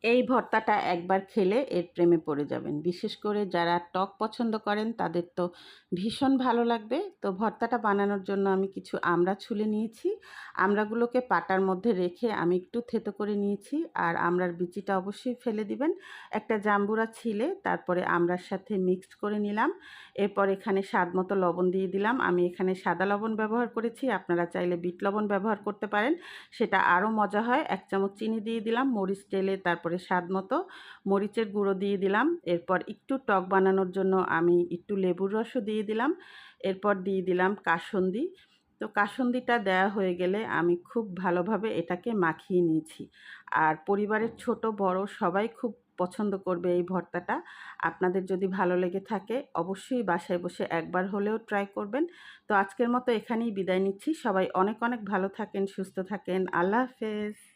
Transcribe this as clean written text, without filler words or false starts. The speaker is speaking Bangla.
এই ভর্তাটা একবার খেলে এর প্রেমে পড়ে যাবেন। বিশেষ করে যারা টক পছন্দ করেন তাদের তো ভীষণ ভালো লাগবে। তো ভর্তাটা বানানোর জন্য আমি কিছু আমড়া ছুলে নিয়েছি। আমড়াগুলোকে পাটার মধ্যে রেখে আমি একটু থেতো করে নিয়েছি। আর আমড়ার বিচিটা অবশ্যই ফেলে দিবেন। একটা জাম্বুরা ছিলে তারপরে আমড়ার সাথে মিক্সড করে নিলাম। এরপর এখানে স্বাদমতো লবণ দিয়ে দিলাম। আমি এখানে সাদা লবণ ব্যবহার করেছি। আপনারা চাইলে বিট লবণ ব্যবহার করতে পারেন। সেটা আরও মজা হয়। ১ চামচ চিনি দিয়ে দিলাম, মরিচ তেলে তারপরে স্বাদমতো মরিচের গুঁড়ো দিয়ে দিলাম। এরপর একটু টক বানানোর জন্য আমি একটু লেবুর রসও দিয়ে দিলাম। এরপর দিয়ে দিলাম কাসুন্দি। তো কাসুন্দিটা দেওয়া হয়ে গেলে আমি খুব ভালোভাবে এটাকে মাখিয়ে নিয়েছি। আর পরিবারের ছোট বড় সবাই খুব পছন্দ করবে এই ভর্তাটা। আপনাদের যদি ভালো লেগে থাকে অবশ্যই বাসায় বসে একবার হলেও ট্রাই করবেন। তো আজকের মতো এখানেই বিদায় নিচ্ছি। সবাই অনেক অনেক ভালো থাকেন, সুস্থ থাকেন। আল্লাহ হাফেজ।